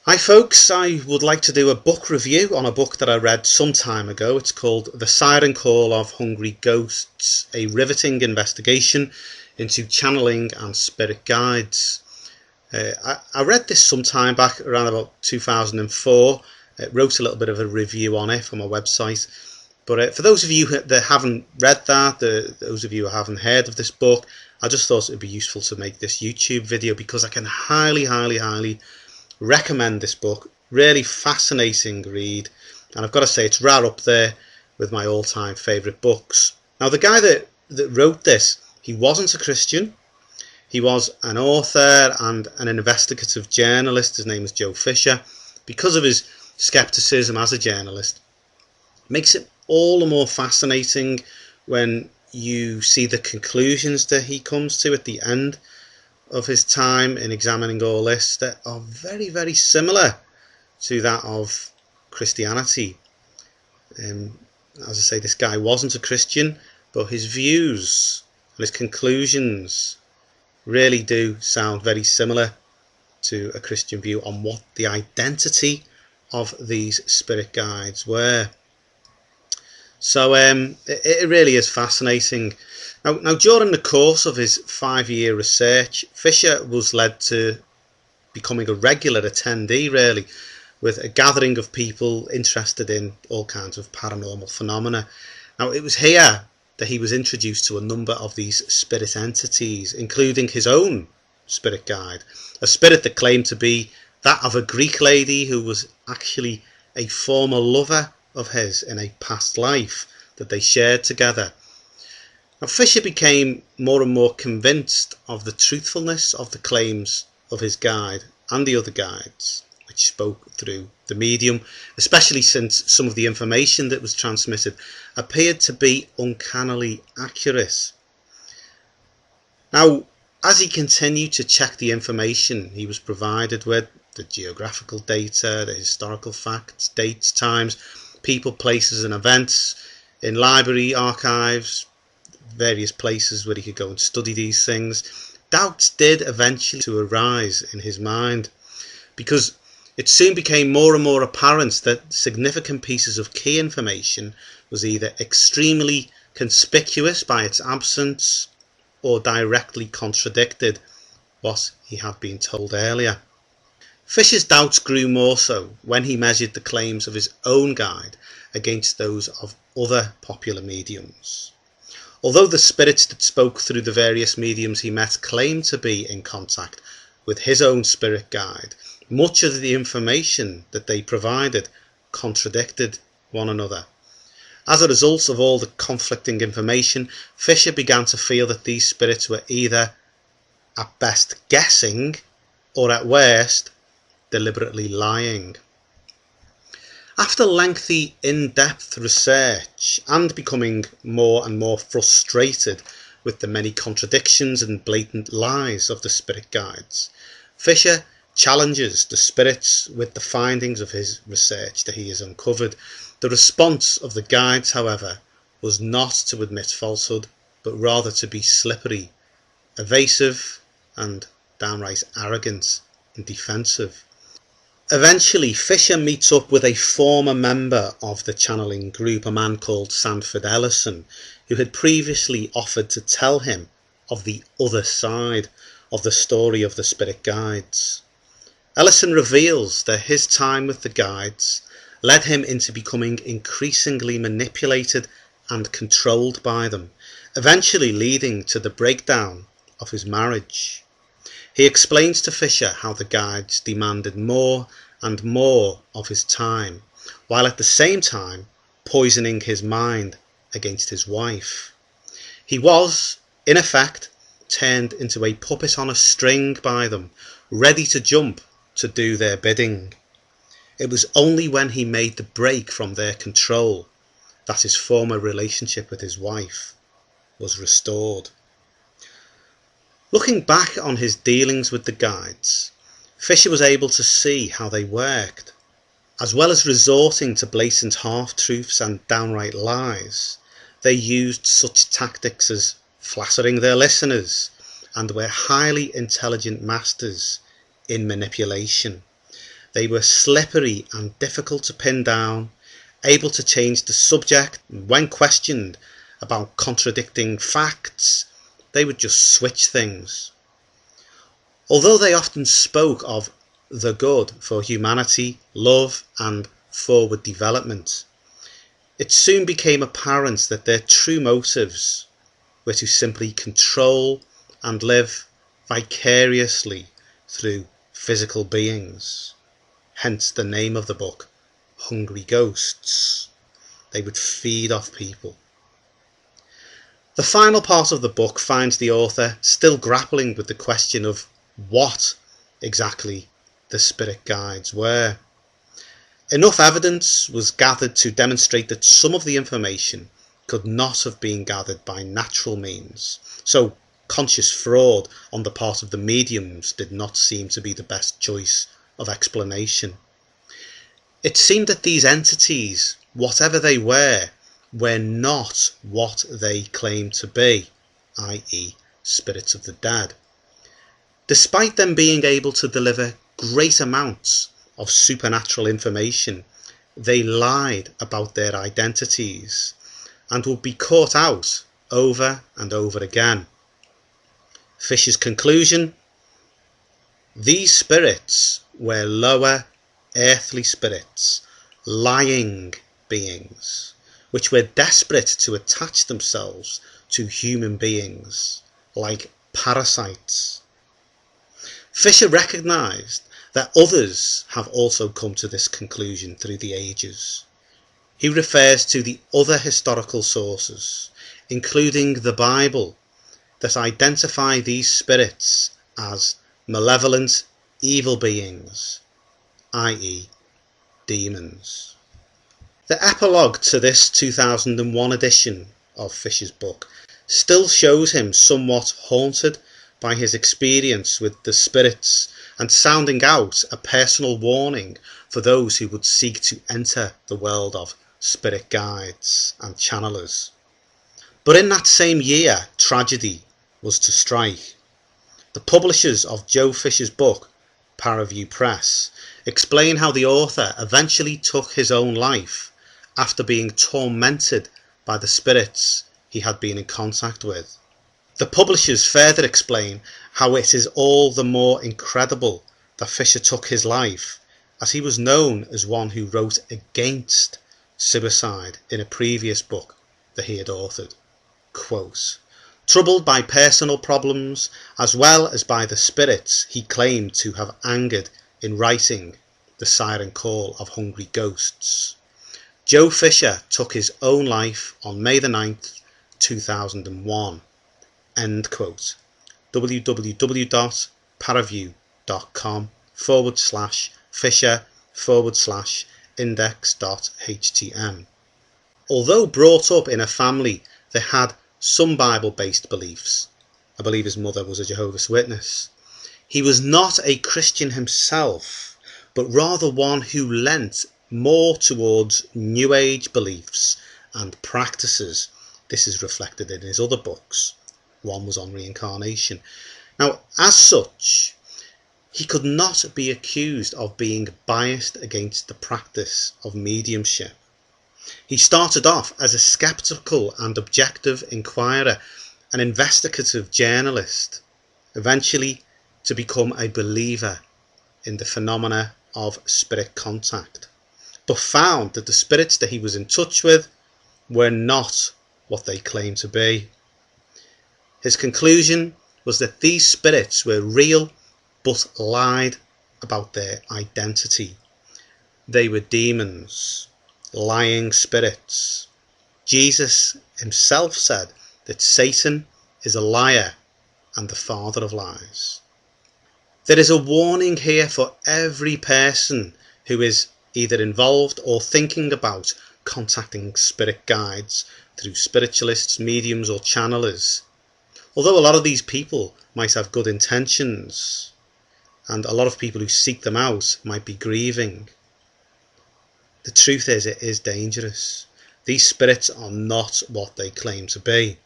Hi folks, I would like to do a book review on a book that I read some time ago. It's called The Siren Call of Hungry Ghosts, a riveting investigation into channeling and spirit guides. I read this some time back, around about 2004. Wrote a little bit of a review on it for my website. But for those of you that haven't read that, those of you who haven't heard of this book, I just thought it would be useful to make this YouTube video because I can highly recommend this book. Really fascinating read, and I've got to say it's right up there with my all-time favourite books. Now, the guy that wrote this, he wasn't a Christian. He was an author and an investigative journalist. His name is Joe Fisher. Because of his skepticism as a journalist, it makes it all the more fascinating when you see the conclusions that he comes to at the end of his time in examining all this that are very similar to that of Christianity. As I say, this guy wasn't a Christian, but his views and his conclusions really do sound very similar to a Christian view on what the identity of these spirit guides were. So it really is fascinating. Now, during the course of his 5-year research, Fisher was led to becoming a regular attendee, really, with a gathering of people interested in all kinds of paranormal phenomena. Now, it was here that he was introduced to a number of these spirit entities, including his own spirit guide, a spirit that claimed to be that of a Greek lady who was actually a former lover of his in a past life that they shared together. Now, Fisher became more and more convinced of the truthfulness of the claims of his guide and the other guides, which spoke through the medium, especially since some of the information that was transmitted appeared to be uncannily accurate. Now, as he continued to check the information he was provided with, the geographical data, the historical facts, dates, times, people, places and events, in library archives, various places where he could go and study these things, doubts did eventually to arise in his mind, because it soon became more and more apparent that significant pieces of key information was either extremely conspicuous by its absence or directly contradicted what he had been told earlier. Fisher's doubts grew more so when he measured the claims of his own guide against those of other popular mediums. Although the spirits that spoke through the various mediums he met claimed to be in contact with his own spirit guide, much of the information that they provided contradicted one another. As a result of all the conflicting information, Fisher began to feel that these spirits were either at best guessing or at worst deliberately lying. After lengthy, in-depth research and becoming more and more frustrated with the many contradictions and blatant lies of the spirit guides, Fisher challenges the spirits with the findings of his research that he has uncovered. The response of the guides, however, was not to admit falsehood, but rather to be slippery, evasive and downright arrogant and defensive. Eventually, Fisher meets up with a former member of the channeling group, a man called Sanford Ellison, who had previously offered to tell him of the other side of the story of the spirit guides. Ellison reveals that his time with the guides led him into becoming increasingly manipulated and controlled by them, eventually leading to the breakdown of his marriage. He explains to Fisher how the guides demanded more and more of his time, while at the same time poisoning his mind against his wife. He was, in effect, turned into a puppet on a string by them, ready to jump to do their bidding. It was only when he made the break from their control that his former relationship with his wife was restored. Looking back on his dealings with the guides, Fisher was able to see how they worked. As well as resorting to blatant half-truths and downright lies, they used such tactics as flattering their listeners and were highly intelligent masters in manipulation. They were slippery and difficult to pin down, able to change the subject. When questioned about contradicting facts, they would just switch things. Although they often spoke of the good for humanity, love and forward development, it soon became apparent that their true motives were to simply control and live vicariously through physical beings. Hence the name of the book, Hungry Ghosts. They would feed off people. The final part of the book finds the author still grappling with the question of what exactly the spirit guides were. Enough evidence was gathered to demonstrate that some of the information could not have been gathered by natural means, so conscious fraud on the part of the mediums did not seem to be the best choice of explanation. It seemed that these entities, whatever they were not what they claimed to be, i.e. spirits of the dead. Despite them being able to deliver great amounts of supernatural information, they lied about their identities and would be caught out over and over again. Fisher's conclusion: these spirits were lower earthly spirits, lying beings, which were desperate to attach themselves to human beings, like parasites. Fisher recognised that others have also come to this conclusion through the ages. He refers to the other historical sources, including the Bible, that identify these spirits as malevolent evil beings, i.e. demons. The epilogue to this 2001 edition of Fisher's book still shows him somewhat haunted by his experience with the spirits and sounding out a personal warning for those who would seek to enter the world of spirit guides and channelers. But in that same year, tragedy was to strike. The publishers of Joe Fisher's book, Paraview Press, explain how the author eventually took his own life after being tormented by the spirits he had been in contact with. The publishers further explain how it is all the more incredible that Fisher took his life, as he was known as one who wrote against suicide in a previous book that he had authored. Quote, troubled by personal problems as well as by the spirits he claimed to have angered in writing The Siren Call of Hungry Ghosts, Joe Fisher took his own life on May the 9th, 2001. End quote. www.paraview.com/Fisher/index.htm. Although brought up in a family that had some Bible-based beliefs, I believe his mother was a Jehovah's Witness, he was not a Christian himself, but rather one who leant more towards New Age beliefs and practices. This is reflected in his other books. One was on reincarnation. Now, as such, he could not be accused of being biased against the practice of mediumship. He started off as a sceptical and objective inquirer, an investigative journalist, eventually to become a believer in the phenomena of spirit contact, but found that the spirits that he was in touch with were not what they claimed to be. His conclusion was that these spirits were real but lied about their identity. They were demons, lying spirits. Jesus himself said that Satan is a liar and the father of lies. There is a warning here for every person who is either involved or thinking about contacting spirit guides through spiritualists, mediums or channelers. Although a lot of these people might have good intentions, and a lot of people who seek them out might be grieving, the truth is it is dangerous. These spirits are not what they claim to be.